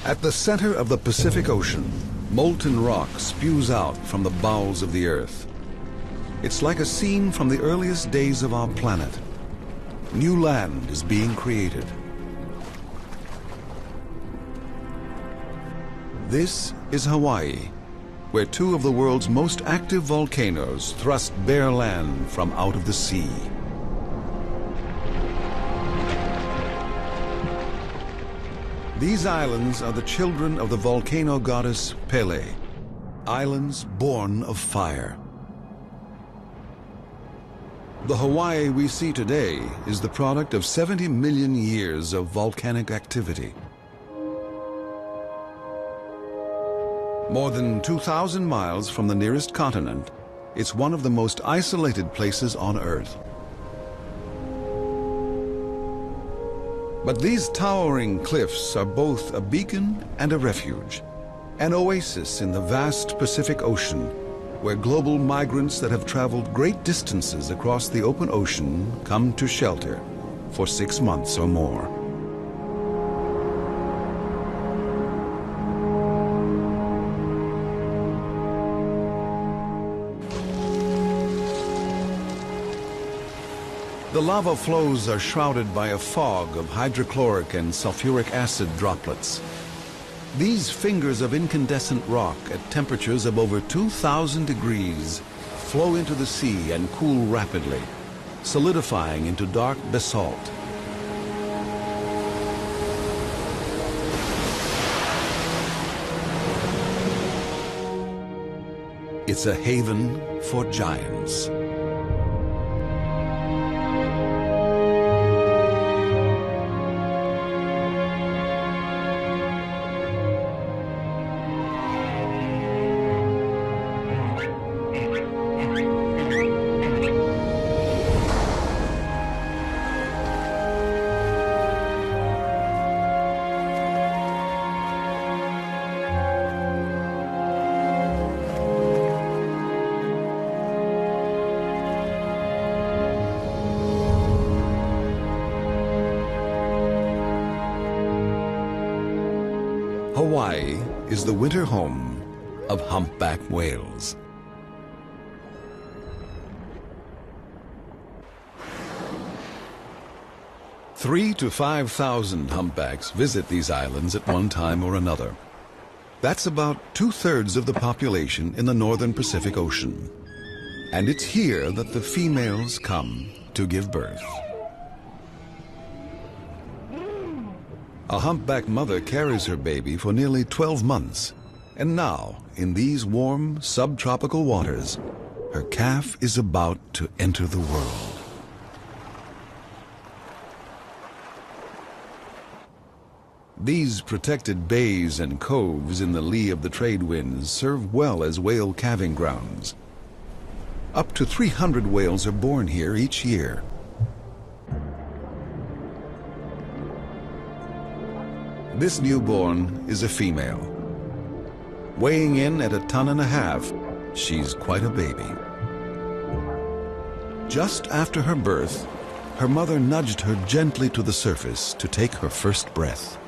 At the center of the Pacific Ocean, molten rock spews out from the bowels of the earth. It's like a scene from the earliest days of our planet. New land is being created. This is Hawaii, where two of the world's most active volcanoes thrust bare land from out of the sea. These islands are the children of the volcano goddess Pele, islands born of fire. The Hawaii we see today is the product of 70 million years of volcanic activity. More than 2,000 miles from the nearest continent, it's one of the most isolated places on Earth. But these towering cliffs are both a beacon and a refuge, an oasis in the vast Pacific Ocean, where global migrants that have traveled great distances across the open ocean come to shelter for 6 months or more. The lava flows are shrouded by a fog of hydrochloric and sulfuric acid droplets. These fingers of incandescent rock at temperatures of over 2,000 degrees flow into the sea and cool rapidly, solidifying into dark basalt. It's a haven for giants. Hawaii is the winter home of humpback whales. Three to 5,000 humpbacks visit these islands at one time or another. That's about 2/3 of the population in the northern Pacific Ocean. And it's here that the females come to give birth. A humpback mother carries her baby for nearly 12 months. And now, in these warm, subtropical waters, her calf is about to enter the world. These protected bays and coves in the lee of the trade winds serve well as whale calving grounds. Up to 300 whales are born here each year. This newborn is a female. Weighing in at 1.5 tons, she's quite a baby. Just after her birth, her mother nudged her gently to the surface to take her first breath.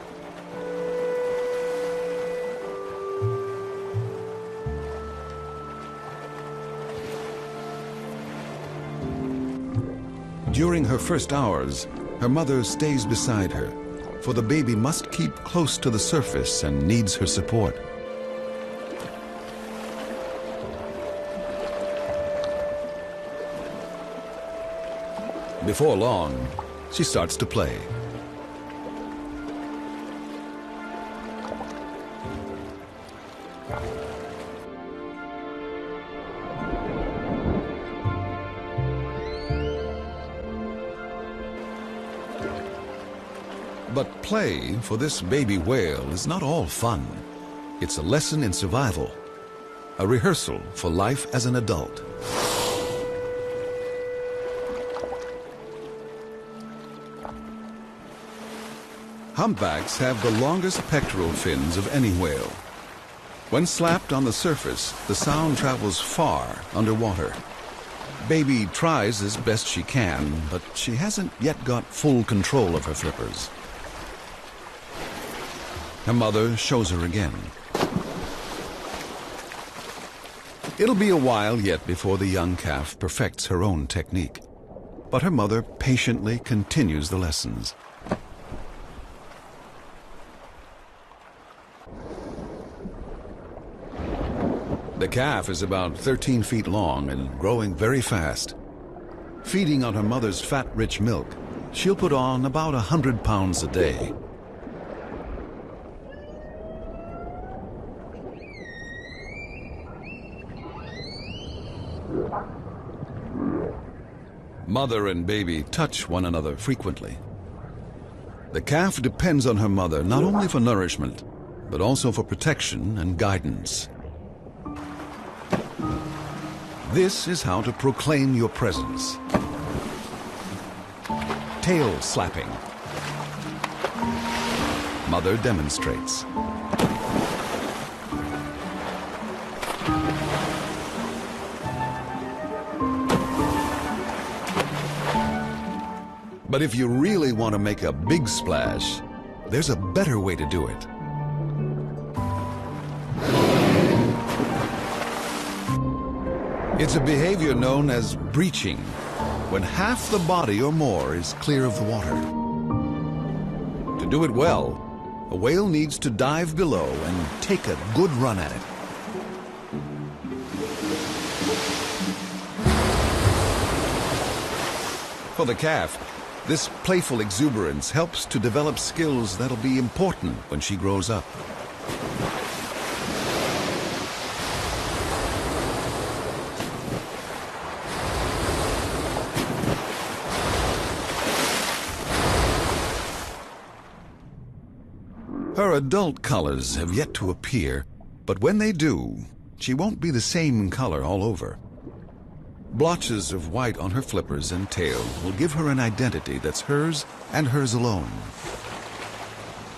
During her first hours, her mother stays beside her, for the baby must keep close to the surface and needs her support. Before long, she starts to play. But play for this baby whale is not all fun. It's a lesson in survival, a rehearsal for life as an adult. Humpbacks have the longest pectoral fins of any whale. When slapped on the surface, the sound travels far underwater. Baby tries as best she can, but she hasn't yet got full control of her flippers. Her mother shows her again. It'll be a while yet before the young calf perfects her own technique, but her mother patiently continues the lessons. The calf is about 13 feet long and growing very fast. Feeding on her mother's fat-rich milk, she'll put on about 100 pounds a day. Mother and baby touch one another frequently. The calf depends on her mother not only for nourishment, but also for protection and guidance. This is how to proclaim your presence. Tail slapping. Mother demonstrates. But if you really want to make a big splash, there's a better way to do it. It's a behavior known as breaching, when half the body or more is clear of the water. To do it well, a whale needs to dive below and take a good run at it. For the calf, this playful exuberance helps to develop skills that'll be important when she grows up. Her adult colors have yet to appear, but when they do, she won't be the same color all over. Blotches of white on her flippers and tail will give her an identity that's hers and hers alone.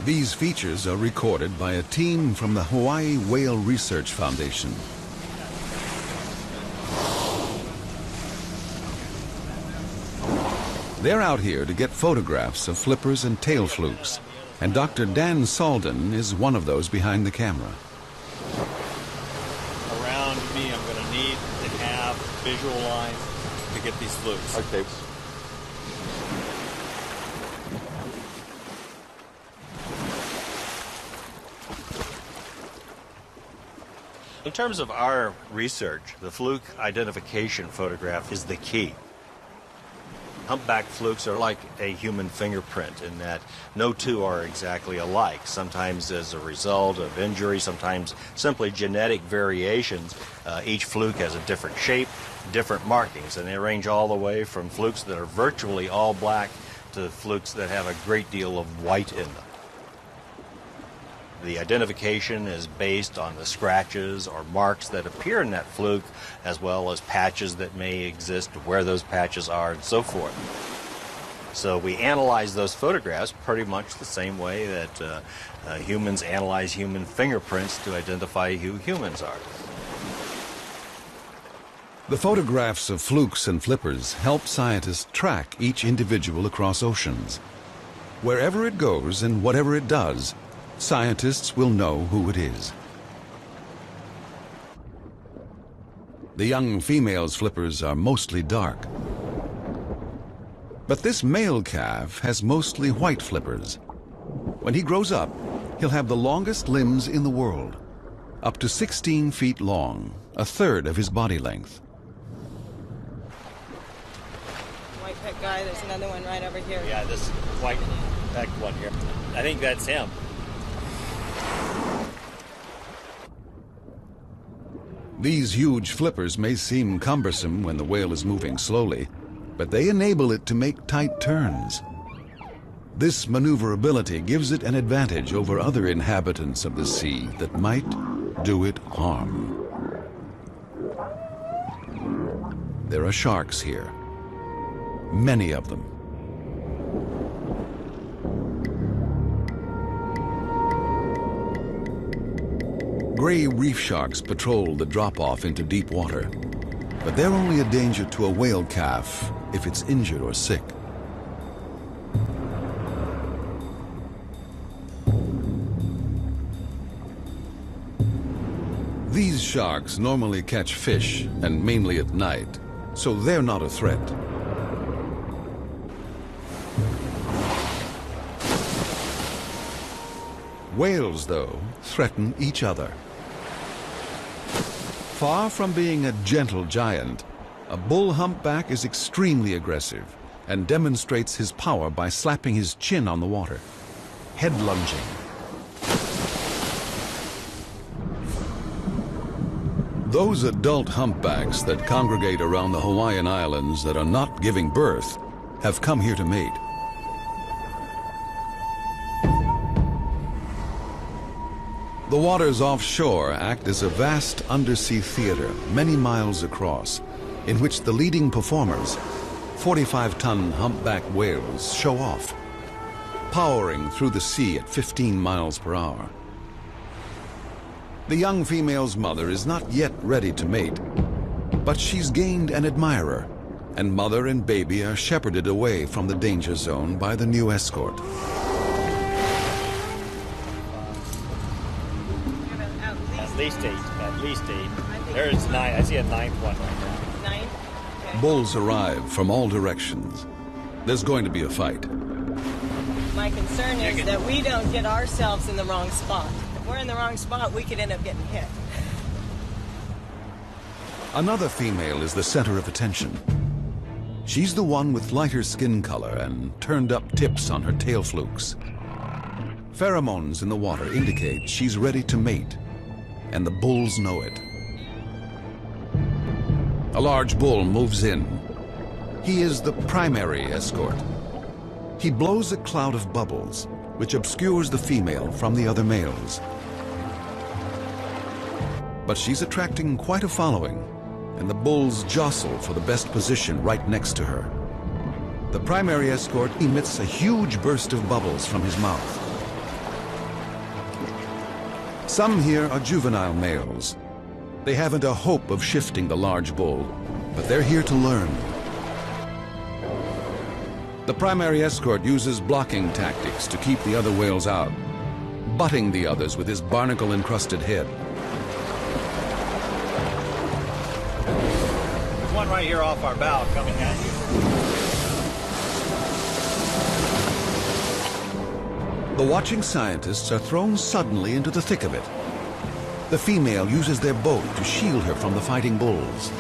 These features are recorded by a team from the Hawaii Whale Research Foundation. They're out here to get photographs of flippers and tail flukes, and Dr. Dan Salden is one of those behind the camera. Around me, I'm going to need to have visual lines to get these flukes. Okay. In terms of our research, the fluke identification photograph is the key. Humpback flukes are like a human fingerprint in that no two are exactly alike. Sometimes as a result of injury, sometimes simply genetic variations. Each fluke has a different shape, different markings, and they range all the way from flukes that are virtually all black to flukes that have a great deal of white in them. The identification is based on the scratches or marks that appear in that fluke, as well as patches that may exist, where those patches are, and so forth. So we analyze those photographs pretty much the same way that humans analyze human fingerprints to identify who humans are. The photographs of flukes and flippers help scientists track each individual across oceans. Wherever it goes and whatever it does, scientists will know who it is. The young female's flippers are mostly dark. But this male calf has mostly white flippers. When he grows up, he'll have the longest limbs in the world, up to 16 feet long, a third of his body length. White pet guy, there's another one right over here. Yeah, this white peck one here. I think that's him. These huge flippers may seem cumbersome when the whale is moving slowly, but they enable it to make tight turns. This maneuverability gives it an advantage over other inhabitants of the sea that might do it harm. There are sharks here, many of them. Gray reef sharks patrol the drop-off into deep water, but they're only a danger to a whale calf if it's injured or sick. sharks normally catch fish, and mainly at night, so they're not a threat. Whales, though, threaten each other. Far from being a gentle giant, a bull humpback is extremely aggressive and demonstrates his power by slapping his chin on the water, head lunging. Those adult humpbacks that congregate around the Hawaiian Islands that are not giving birth have come here to mate. The waters offshore act as a vast undersea theater many miles across, in which the leading performers, 45-ton humpback whales, show off, powering through the sea at 15 miles per hour. The young female's mother is not yet ready to mate, but she's gained an admirer, and mother and baby are shepherded away from the danger zone by the new escort. At least eight. There's 9. I see a 9th one right now. 9? Okay. Bulls arrive from all directions. There's going to be a fight. My concern is that we don't get ourselves in the wrong spot. If we're in the wrong spot, we could end up getting hit. Another female is the center of attention. She's the one with lighter skin color and turned up tips on her tail flukes. Pheromones in the water indicate she's ready to mate, and the bulls know it. A large bull moves in. He is the primary escort. He blows a cloud of bubbles, which obscures the female from the other males. But she's attracting quite a following, and the bulls jostle for the best position right next to her. The primary escort emits a huge burst of bubbles from his mouth. Some here are juvenile males. They haven't a hope of shifting the large bull, but they're here to learn. The primary escort uses blocking tactics to keep the other whales out, butting the others with his barnacle-encrusted head. There's one right here off our bow coming at you. The watching scientists are thrown suddenly into the thick of it. The female uses their boat to shield her from the fighting bulls.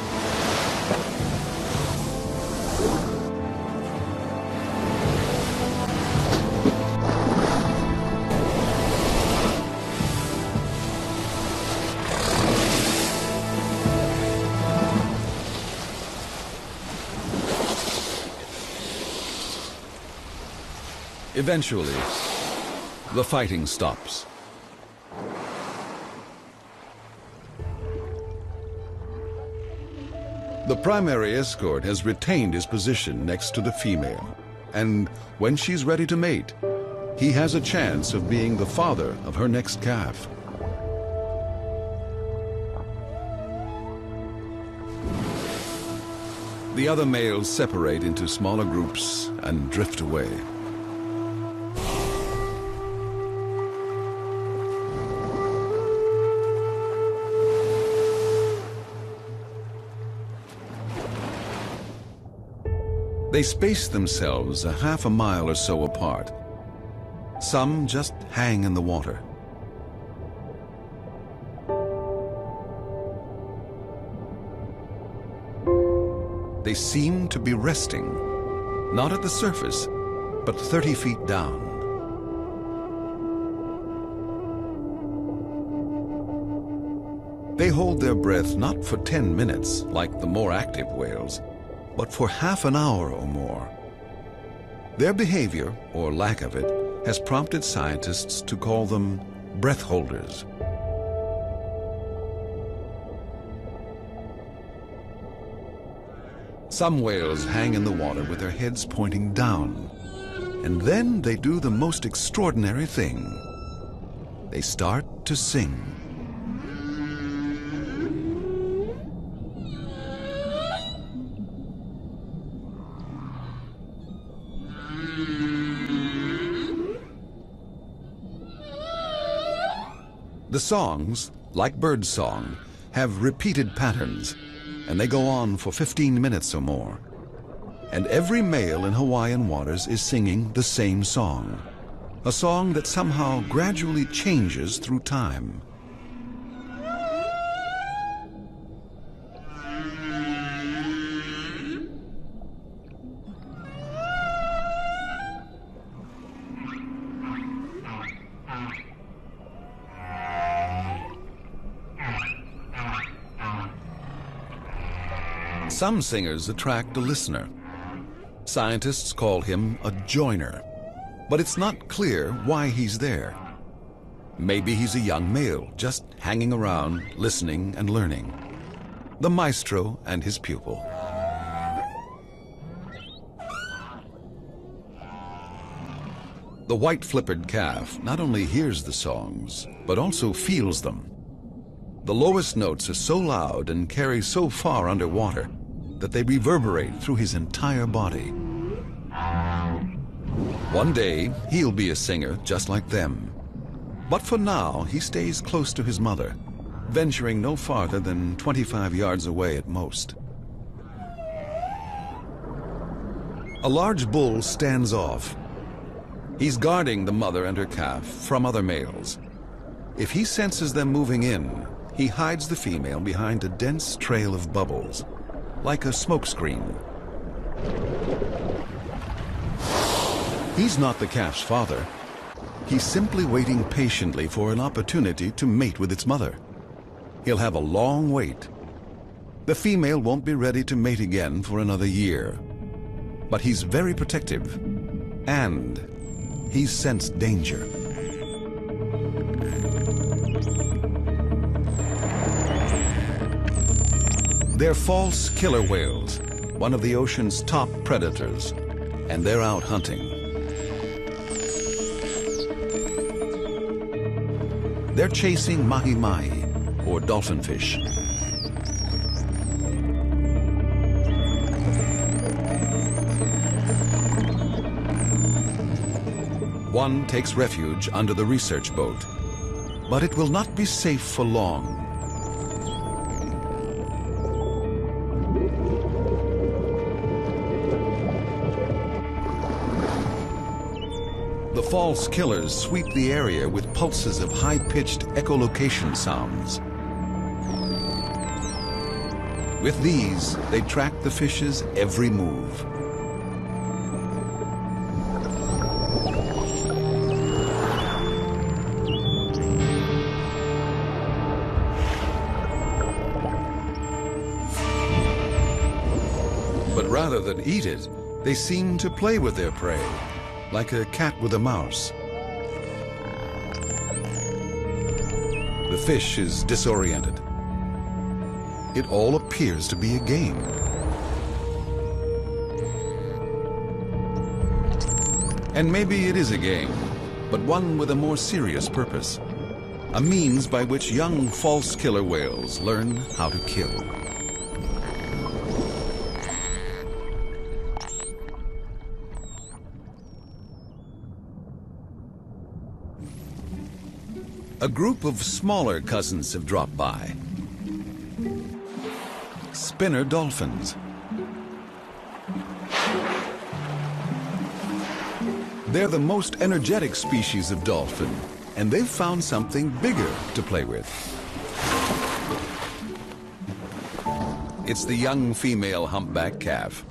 Eventually, the fighting stops. The primary escort has retained his position next to the female, and when she's ready to mate, he has a chance of being the father of her next calf. The other males separate into smaller groups and drift away. They space themselves a half a mile or so apart. Some just hang in the water. They seem to be resting, not at the surface, but 30 feet down. They hold their breath not for 10 minutes, like the more active whales, but for half an hour or more. Their behavior, or lack of it, has prompted scientists to call them breath holders. Some whales hang in the water with their heads pointing down, and then they do the most extraordinary thing. They start to sing. The songs, like birdsong, have repeated patterns, and they go on for 15 minutes or more. And every male in Hawaiian waters is singing the same song, a song that somehow gradually changes through time. Some singers attract a listener. Scientists call him a joiner, but it's not clear why he's there. Maybe he's a young male, just hanging around, listening and learning. The maestro and his pupil. The white-flippered calf not only hears the songs, but also feels them. The lowest notes are so loud and carry so far underwater that they reverberate through his entire body. One day, he'll be a singer just like them. But for now, he stays close to his mother, venturing no farther than 25 yards away at most. A large bull stands off. He's guarding the mother and her calf from other males. If he senses them moving in, he hides the female behind a dense trail of bubbles, like a smokescreen. He's not the calf's father. He's simply waiting patiently for an opportunity to mate with its mother. He'll have a long wait. The female won't be ready to mate again for another year. But he's very protective, and he's sensed danger. They're false killer whales, one of the ocean's top predators, and they're out hunting. They're chasing mahi-mahi, or dolphin fish. One takes refuge under the research boat, but it will not be safe for long. The false killers sweep the area with pulses of high-pitched echolocation sounds. With these, they track the fish's every move. But rather than eat it, they seem to play with their prey, like a cat with a mouse. The fish is disoriented. It all appears to be a game. And maybe it is a game, but one with a more serious purpose. A means by which young false killer whales learn how to kill. A group of smaller cousins have dropped by. Spinner dolphins. They're the most energetic species of dolphin, and they've found something bigger to play with. It's the young female humpback calf.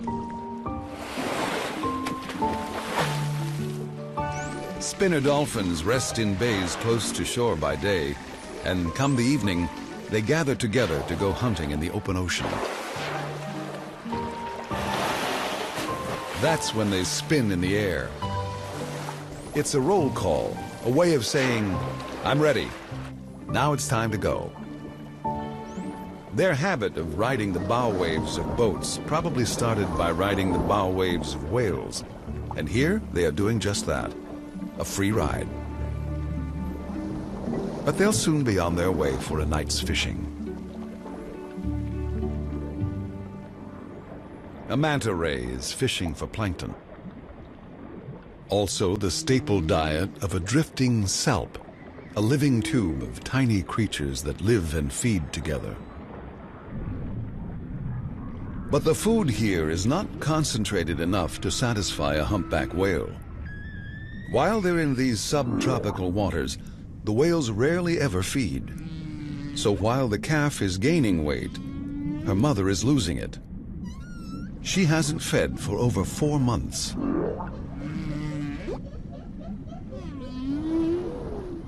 Spinner dolphins rest in bays close to shore by day, and come the evening, they gather together to go hunting in the open ocean. That's when they spin in the air. It's a roll call, a way of saying, "I'm ready. Now it's time to go." Their habit of riding the bow waves of boats probably started by riding the bow waves of whales, and here they are doing just that. A free ride. But they'll soon be on their way for a night's fishing. A manta ray is fishing for plankton. Also the staple diet of a drifting salp, a living tube of tiny creatures that live and feed together. But the food here is not concentrated enough to satisfy a humpback whale. While they're in these subtropical waters, the whales rarely ever feed. So while the calf is gaining weight, her mother is losing it. She hasn't fed for over 4 months.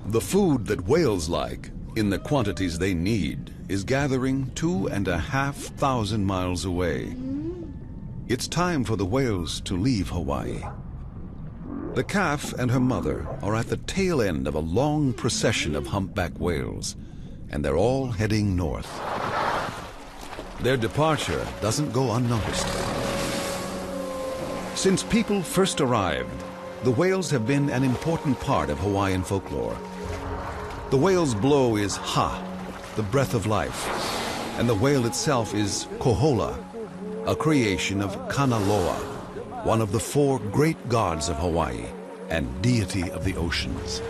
The food that whales like, in the quantities they need, is gathering 2,500 miles away. It's time for the whales to leave Hawaii. The calf and her mother are at the tail end of a long procession of humpback whales, and they're all heading north. Their departure doesn't go unnoticed. Since people first arrived, the whales have been an important part of Hawaiian folklore. The whale's blow is ha, the breath of life, and the whale itself is kohola, a creation of Kanaloa, one of the 4 great gods of Hawaii and deity of the oceans.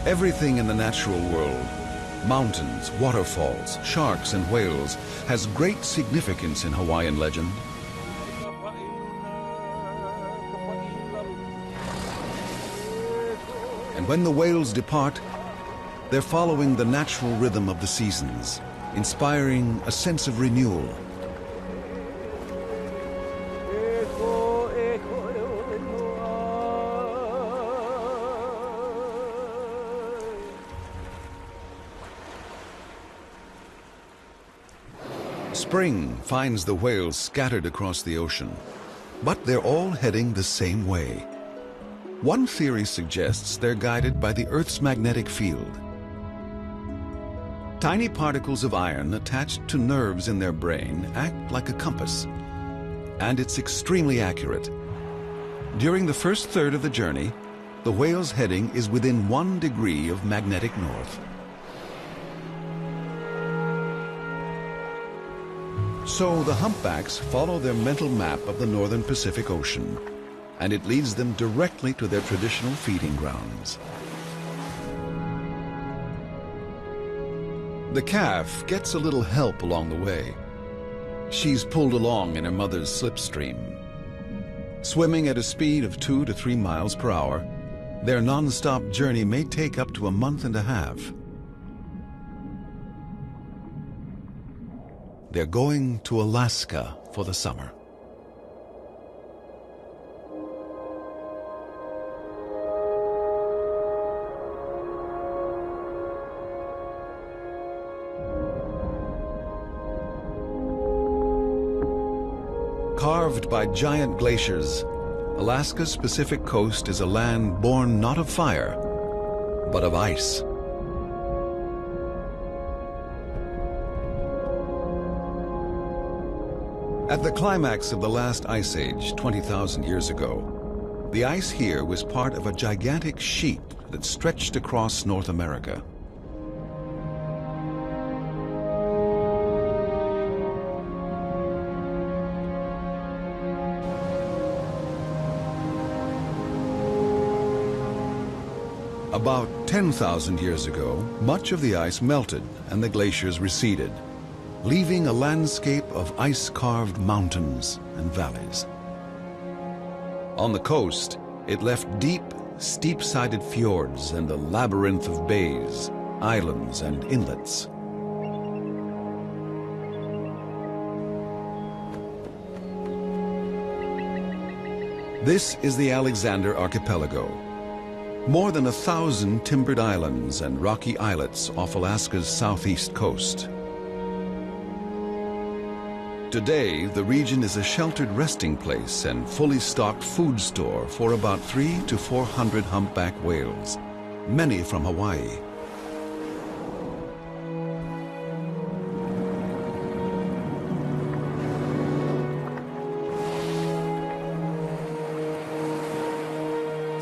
Everything in the natural world, mountains, waterfalls, sharks, and whales, has great significance in Hawaiian legend. And when the whales depart, they're following the natural rhythm of the seasons, inspiring a sense of renewal. Spring finds the whales scattered across the ocean, but they're all heading the same way. One theory suggests they're guided by the Earth's magnetic field. Tiny particles of iron attached to nerves in their brain act like a compass, and it's extremely accurate. During the first third of the journey, the whale's heading is within 1 degree of magnetic north. So the humpbacks follow their mental map of the northern Pacific Ocean, and it leads them directly to their traditional feeding grounds. The calf gets a little help along the way. She's pulled along in her mother's slipstream. Swimming at a speed of 2 to 3 miles per hour, their non-stop journey may take up to 1.5 months. They're going to Alaska for the summer. Carved by giant glaciers, Alaska's Pacific coast is a land born not of fire, but of ice. At the climax of the last ice age, 20,000 years ago, the ice here was part of a gigantic sheet that stretched across North America. About 10,000 years ago, much of the ice melted and the glaciers receded, leaving a landscape of ice-carved mountains and valleys. On the coast, it left deep, steep-sided fjords and a labyrinth of bays, islands, and inlets. This is the Alexander Archipelago. More than 1,000 timbered islands and rocky islets off Alaska's southeast coast. Today, the region is a sheltered resting place and fully stocked food store for about 300 to 400 humpback whales, many from Hawaii.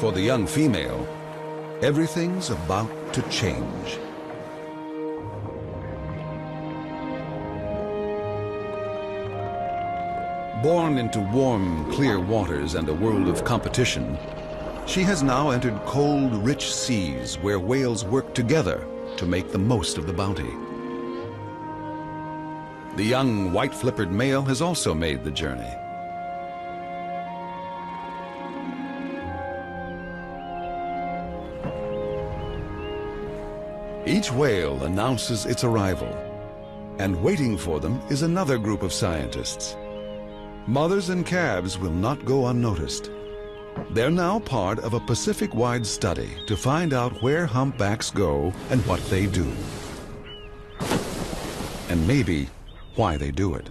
For the young female, everything's about to change. Born into warm, clear waters and a world of competition, she has now entered cold, rich seas where whales work together to make the most of the bounty. The young white-flippered male has also made the journey. Each whale announces its arrival, and waiting for them is another group of scientists. Mothers and calves will not go unnoticed. They're now part of a Pacific-wide study to find out where humpbacks go and what they do. And maybe why they do it.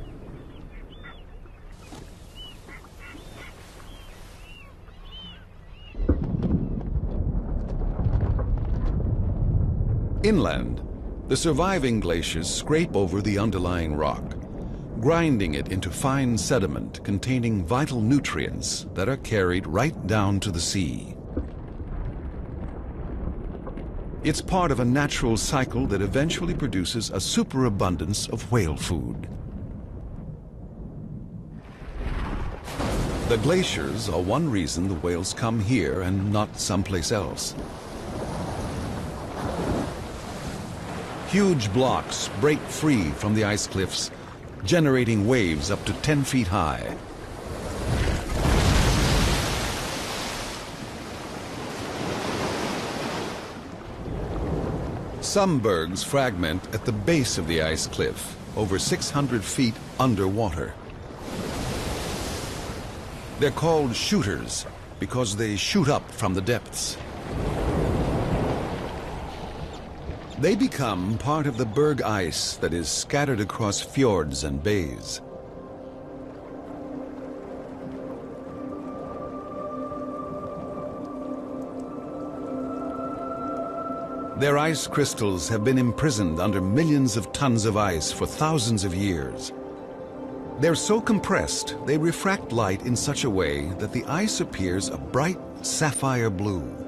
Inland, the surviving glaciers scrape over the underlying rock, grinding it into fine sediment containing vital nutrients that are carried right down to the sea. It's part of a natural cycle that eventually produces a superabundance of whale food. The glaciers are one reason the whales come here and not someplace else. Huge blocks break free from the ice cliffs, generating waves up to 10 feet high. Some bergs fragment at the base of the ice cliff, over 600 feet underwater. They're called shooters because they shoot up from the depths. They become part of the berg ice that is scattered across fjords and bays. Their ice crystals have been imprisoned under millions of tons of ice for thousands of years. They're so compressed, they refract light in such a way that the ice appears a bright sapphire blue.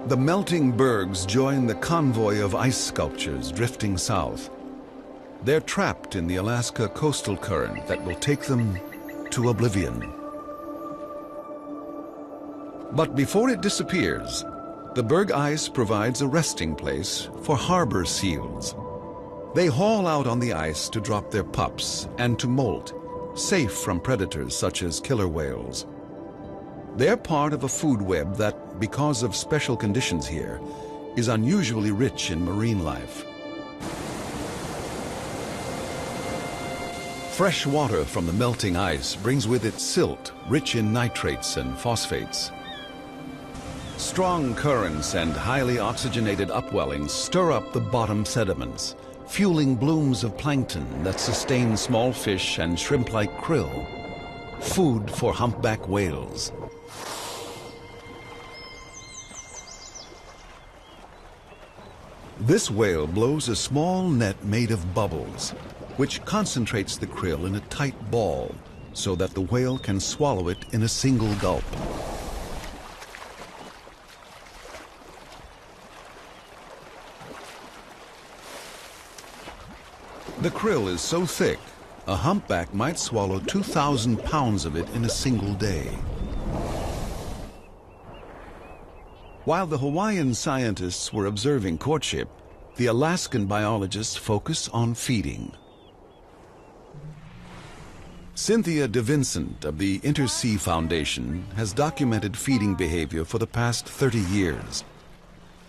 The melting bergs join the convoy of ice sculptures drifting south. They're trapped in the Alaska coastal current that will take them to oblivion. But before it disappears, the berg ice provides a resting place for harbor seals. They haul out on the ice to drop their pups and to molt, safe from predators such as killer whales. They're part of a food web that, because of special conditions here, is unusually rich in marine life. Fresh water from the melting ice brings with it silt rich in nitrates and phosphates. Strong currents and highly oxygenated upwellings stir up the bottom sediments, fueling blooms of plankton that sustain small fish and shrimp-like krill, food for humpback whales. This whale blows a small net made of bubbles, which concentrates the krill in a tight ball so that the whale can swallow it in a single gulp. The krill is so thick, a humpback might swallow 2,000 pounds of it in a single day. While the Hawaiian scientists were observing courtship, the Alaskan biologists focus on feeding. Cynthia DeVincent of the Intersea Foundation has documented feeding behavior for the past 30 years.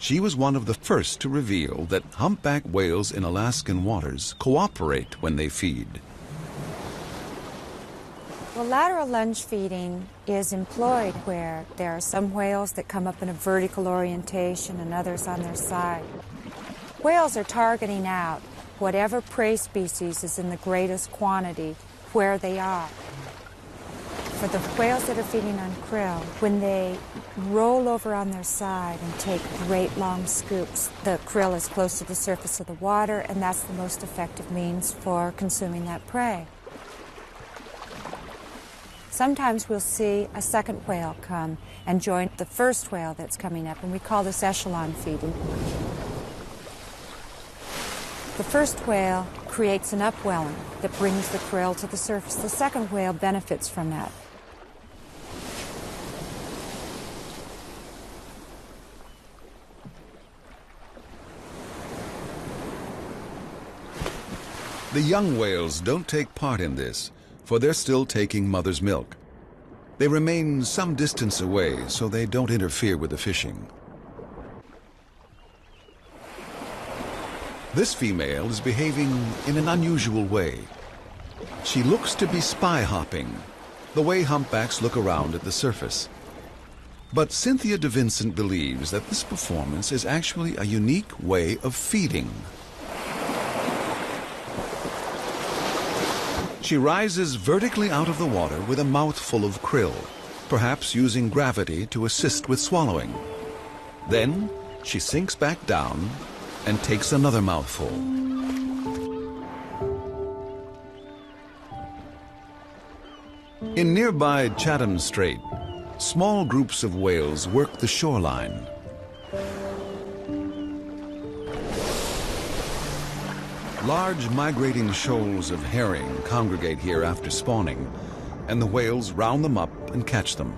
She was one of the first to reveal that humpback whales in Alaskan waters cooperate when they feed. Well, lateral lunge feeding is employed where there are some whales that come up in a vertical orientation and others on their side. Whales are targeting out whatever prey species is in the greatest quantity where they are. For the whales that are feeding on krill, when they roll over on their side and take great long scoops, the krill is close to the surface of the water, and that's the most effective means for consuming that prey. Sometimes we'll see a second whale come and join the first whale that's coming up, and we call this echelon feeding. The first whale creates an upwelling that brings the krill to the surface. The second whale benefits from that. The young whales don't take part in this, for they're still taking mother's milk. They remain some distance away so they don't interfere with the fishing. This female is behaving in an unusual way. She looks to be spy hopping, the way humpbacks look around at the surface. But Cynthia de Vincent believes that this performance is actually a unique way of feeding. She rises vertically out of the water with a mouthful of krill, perhaps using gravity to assist with swallowing. Then she sinks back down and takes another mouthful. In nearby Chatham Strait, small groups of whales work the shoreline. Large migrating shoals of herring congregate here after spawning, and the whales round them up and catch them.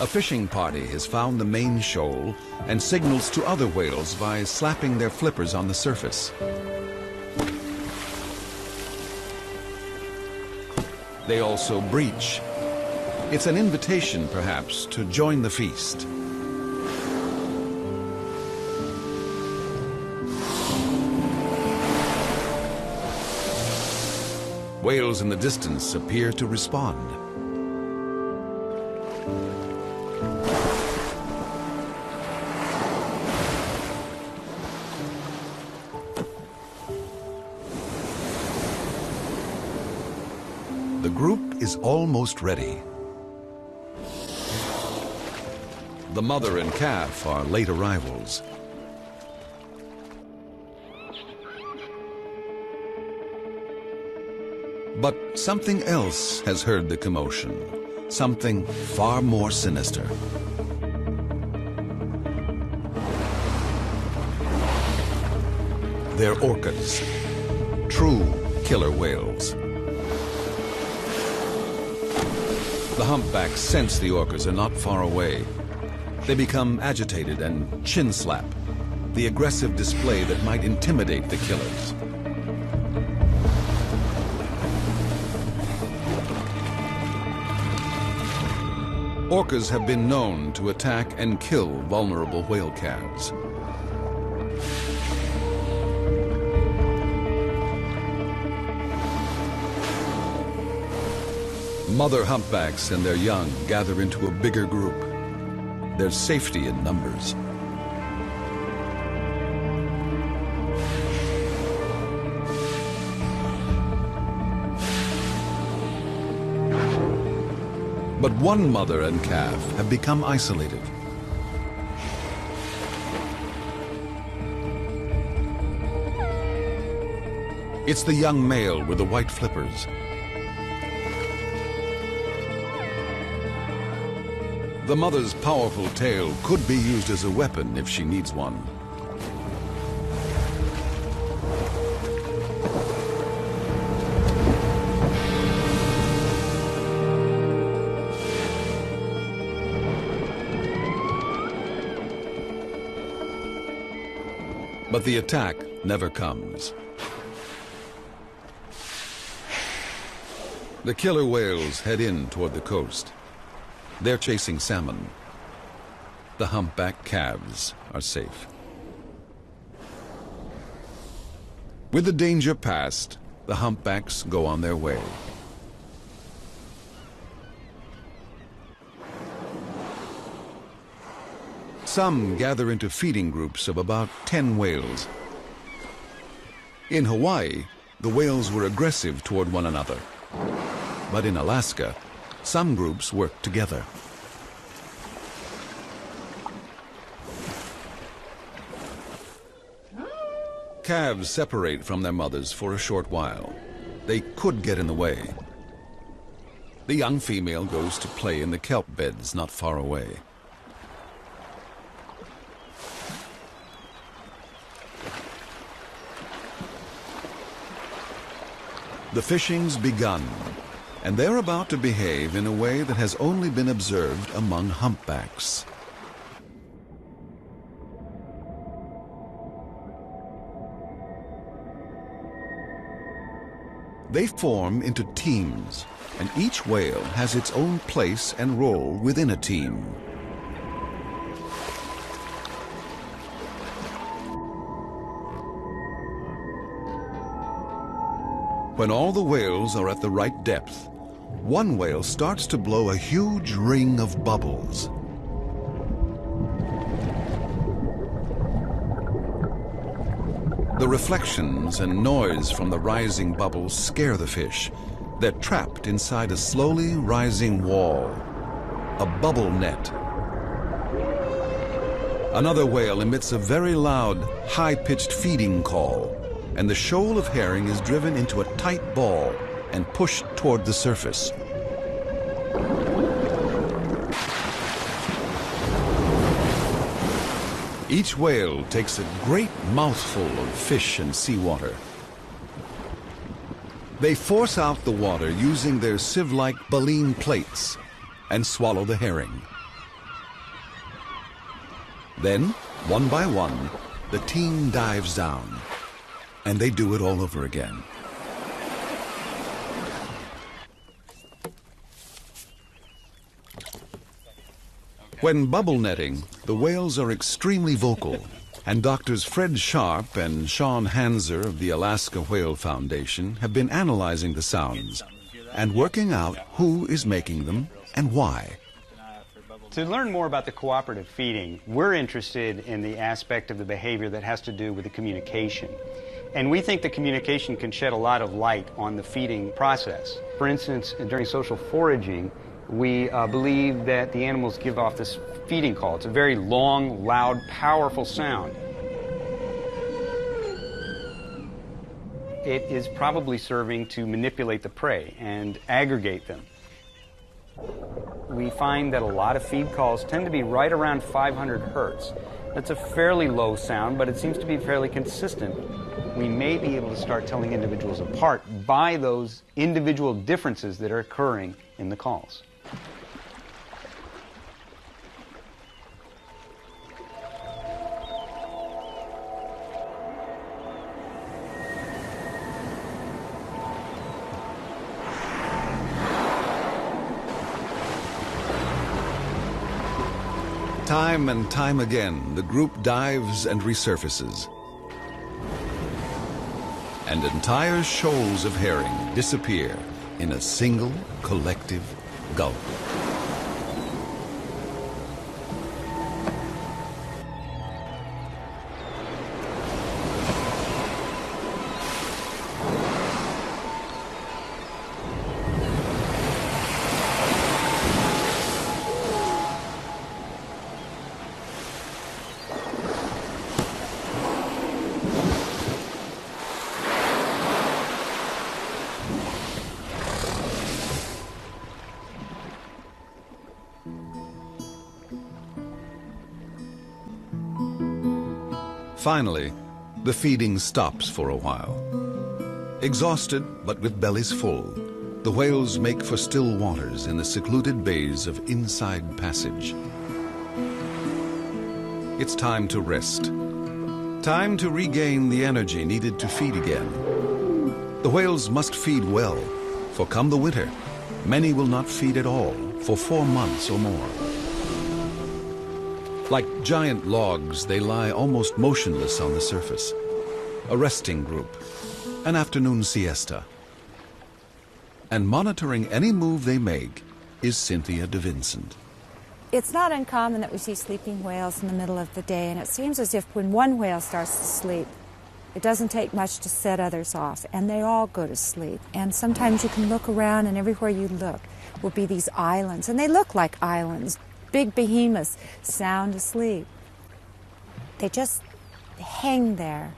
A fishing party has found the main shoal and signals to other whales by slapping their flippers on the surface. They also breach. It's an invitation, perhaps, to join the feast. Whales in the distance appear to respond. The group is almost ready. The mother and calf are late arrivals. But something else has heard the commotion, something far more sinister. They're orcas, true killer whales. The humpbacks sense the orcas are not far away. They become agitated and chin slap, the aggressive display that might intimidate the killers. Orcas have been known to attack and kill vulnerable whale calves. Mother humpbacks and their young gather into a bigger group. There's safety in numbers. But one mother and calf have become isolated. It's the young male with the white flippers. The mother's powerful tail could be used as a weapon if she needs one. But the attack never comes. The killer whales head in toward the coast. They're chasing salmon. The humpback calves are safe. With the danger past, the humpbacks go on their way. Some gather into feeding groups of about 10 whales. In Hawaii, the whales were aggressive toward one another. But in Alaska, some groups work together. Calves separate from their mothers for a short while. They could get in the way. The young female goes to play in the kelp beds not far away. The fishing's begun, and they're about to behave in a way that has only been observed among humpbacks. They form into teams, and each whale has its own place and role within a team. When all the whales are at the right depth, one whale starts to blow a huge ring of bubbles. The reflections and noise from the rising bubbles scare the fish. They're trapped inside a slowly rising wall, a bubble net. Another whale emits a very loud, high-pitched feeding call, and the shoal of herring is driven into a tight ball and pushed toward the surface. Each whale takes a great mouthful of fish and seawater. They force out the water using their sieve-like baleen plates and swallow the herring. Then, one by one, the team dives down, and they do it all over again. When bubble netting, the whales are extremely vocal, and doctors Fred Sharp and Sean Hanser of the Alaska Whale Foundation have been analyzing the sounds and working out who is making them and why. To learn more about the cooperative feeding, we're interested in the aspect of the behavior that has to do with the communication. And we think the communication can shed a lot of light on the feeding process. For instance, during social foraging, we believe that the animals give off this feeding call. It's a very long, loud, powerful sound. It is probably serving to manipulate the prey and aggregate them. We find that a lot of feed calls tend to be right around 500 hertz. That's a fairly low sound, but it seems to be fairly consistent. We may be able to start telling individuals apart by those individual differences that are occurring in the calls. Time and time again, the group dives and resurfaces. And entire shoals of herring disappear in a single collective gulp. Finally, the feeding stops for a while. Exhausted, but with bellies full, the whales make for still waters in the secluded bays of Inside Passage. It's time to rest. Time to regain the energy needed to feed again. The whales must feed well, for come the winter, many will not feed at all for 4 months or more. Like giant logs, they lie almost motionless on the surface. A resting group, an afternoon siesta. And monitoring any move they make is Cynthia DeVincent. It's not uncommon that we see sleeping whales in the middle of the day, and it seems as if when one whale starts to sleep, it doesn't take much to set others off, and they all go to sleep. And sometimes you can look around, and everywhere you look will be these islands, and they look like islands. Big behemoths sound asleep. They just hang there,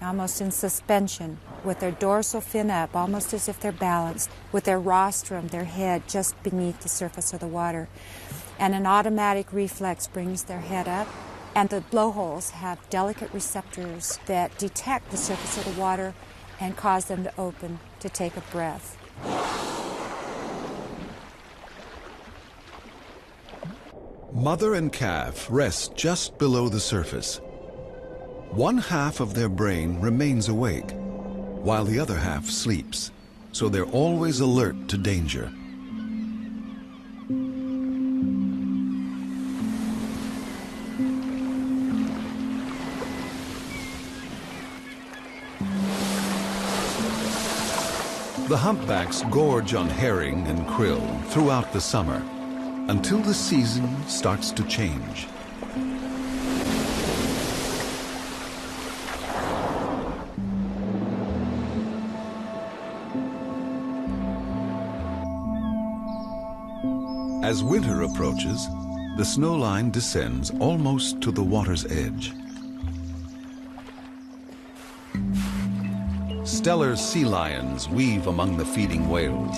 almost in suspension, with their dorsal fin up, almost as if they're balanced, with their rostrum, their head, just beneath the surface of the water. And an automatic reflex brings their head up, and the blowholes have delicate receptors that detect the surface of the water and cause them to open to take a breath. Mother and calf rest just below the surface. One half of their brain remains awake, while the other half sleeps, so they're always alert to danger. The humpbacks gorge on herring and krill throughout the summer, until the season starts to change. As winter approaches, the snow line descends almost to the water's edge. Stellar sea lions weave among the feeding whales.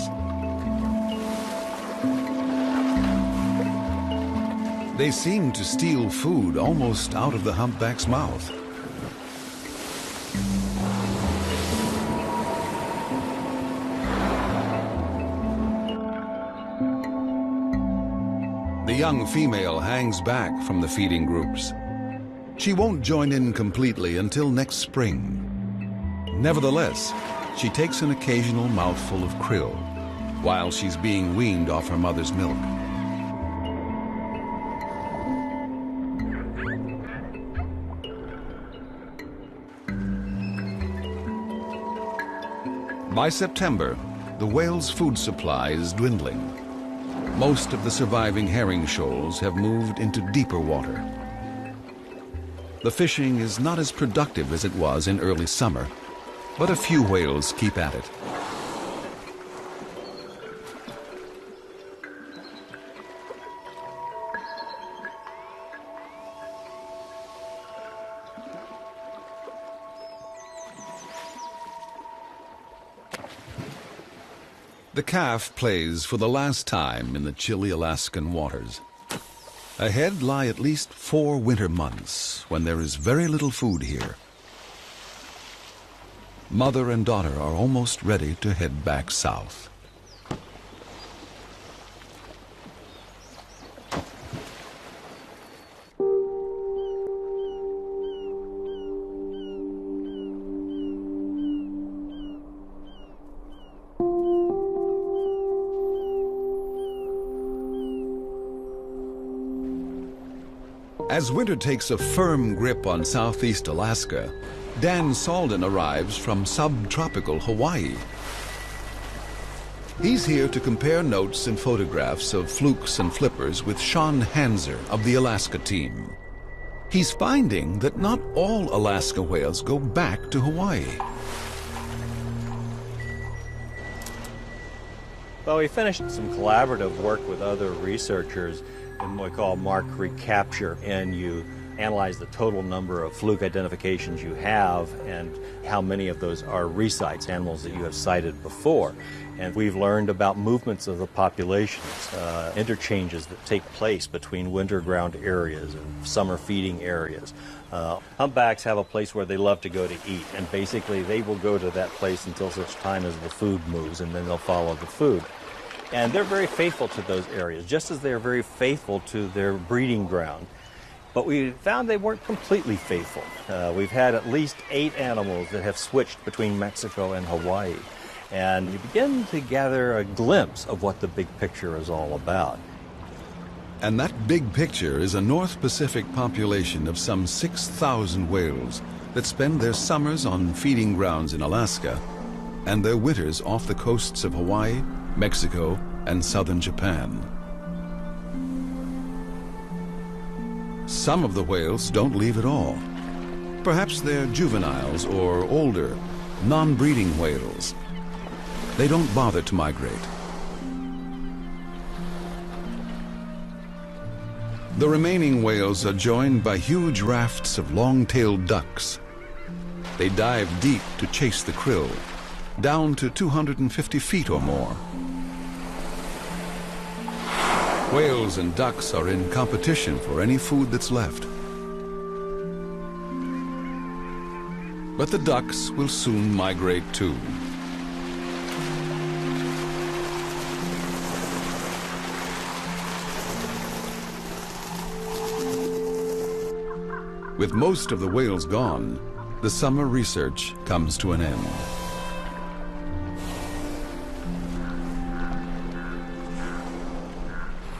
They seem to steal food almost out of the humpback's mouth. The young female hangs back from the feeding groups. She won't join in completely until next spring. Nevertheless, she takes an occasional mouthful of krill while she's being weaned off her mother's milk. By September, the whale's food supply is dwindling. Most of the surviving herring shoals have moved into deeper water. The fishing is not as productive as it was in early summer, but a few whales keep at it. The calf plays for the last time in the chilly Alaskan waters. Ahead lie at least 4 winter months when there is very little food here. Mother and daughter are almost ready to head back south. As winter takes a firm grip on southeast Alaska, Dan Salden arrives from subtropical Hawaii. He's here to compare notes and photographs of flukes and flippers with Sean Hanser of the Alaska team. He's finding that not all Alaska whales go back to Hawaii. Well, we finished some collaborative work with other researchers in what we call mark recapture, and you analyze the total number of fluke identifications you have and how many of those are resites, animals that you have cited before. And we've learned about movements of the populations, interchanges that take place between winter ground areas and summer feeding areas. Humpbacks have a place where they love to go to eat, and basically they will go to that place until such time as the food moves, and then they'll follow the food. And they're very faithful to those areas, just as they're very faithful to their breeding ground. But we found they weren't completely faithful. We've had at least 8 animals that have switched between Mexico and Hawaii. And you begin to gather a glimpse of what the big picture is all about. And that big picture is a North Pacific population of some 6,000 whales that spend their summers on feeding grounds in Alaska and their winters off the coasts of Hawaii, Mexico, and southern Japan. Some of the whales don't leave at all. Perhaps they're juveniles or older, non-breeding whales. They don't bother to migrate. The remaining whales are joined by huge rafts of long-tailed ducks. They dive deep to chase the krill, down to 250 feet or more. Whales and ducks are in competition for any food that's left. But the ducks will soon migrate too. With most of the whales gone, the summer research comes to an end.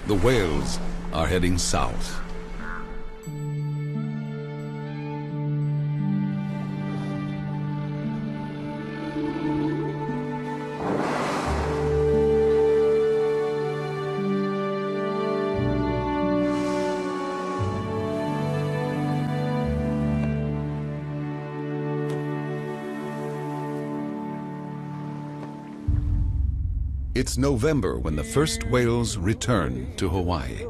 The whales are heading south. It's November when the first whales return to Hawaii.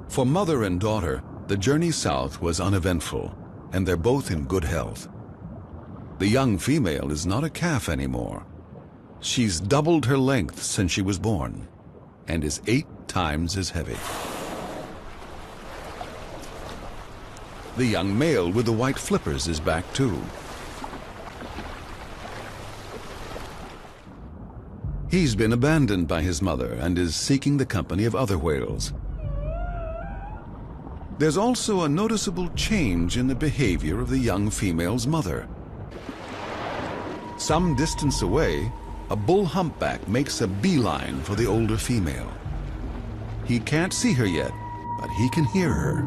For mother and daughter, the journey south was uneventful, and they're both in good health. The young female is not a calf anymore. She's doubled her length since she was born, and is 8 times as heavy. The young male with the white flippers is back too. He's been abandoned by his mother and is seeking the company of other whales. There's also a noticeable change in the behavior of the young female's mother. Some distance away, a bull humpback makes a beeline for the older female. He can't see her yet, but he can hear her.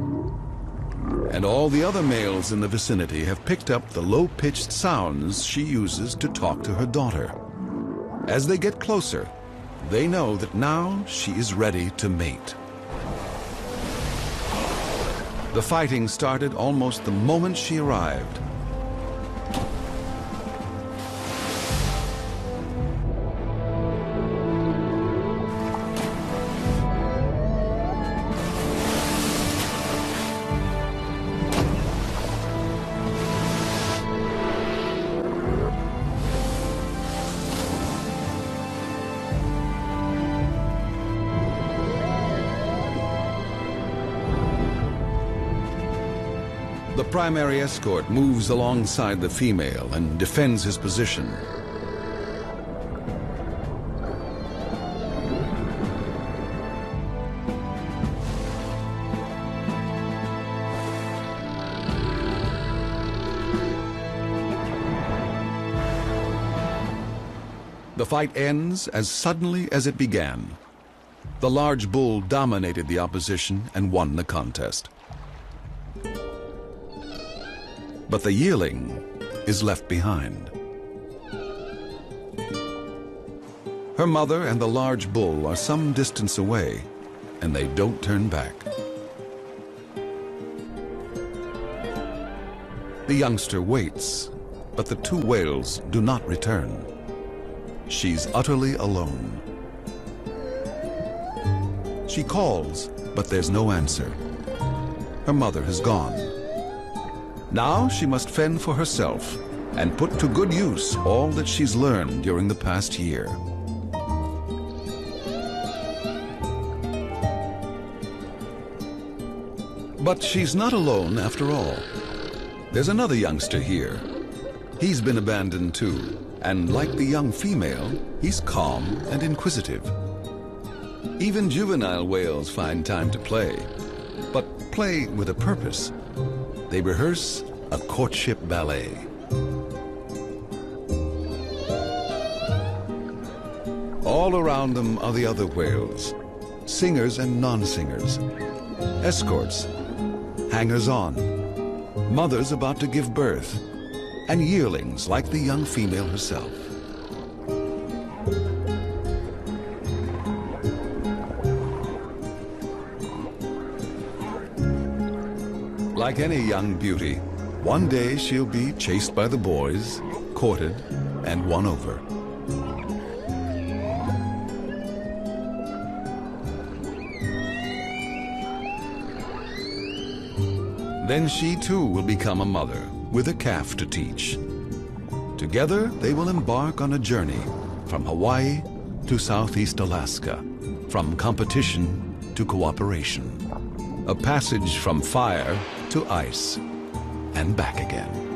And all the other males in the vicinity have picked up the low-pitched sounds she uses to talk to her daughter. As they get closer, they know that now she is ready to mate. The fighting started almost the moment she arrived. The primary escort moves alongside the female and defends his position. The fight ends as suddenly as it began. The large bull dominated the opposition and won the contest. But the yearling is left behind. Her mother and the large bull are some distance away, and they don't turn back. The youngster waits, but the 2 whales do not return. She's utterly alone. She calls, but there's no answer. Her mother has gone. Now she must fend for herself and put to good use all that she's learned during the past year. But she's not alone after all. There's another youngster here. He's been abandoned too, and like the young female, he's calm and inquisitive. Even juvenile whales find time to play, but play with a purpose. They rehearse a courtship ballet. All around them are the other whales, singers and non-singers, escorts, hangers-on, mothers about to give birth, and yearlings like the young female herself. Like any young beauty, one day she'll be chased by the boys, courted, and won over. Then she too will become a mother with a calf to teach. Together, they will embark on a journey from Hawaii to Southeast Alaska, from competition to cooperation, a passage from fire to ice and back again.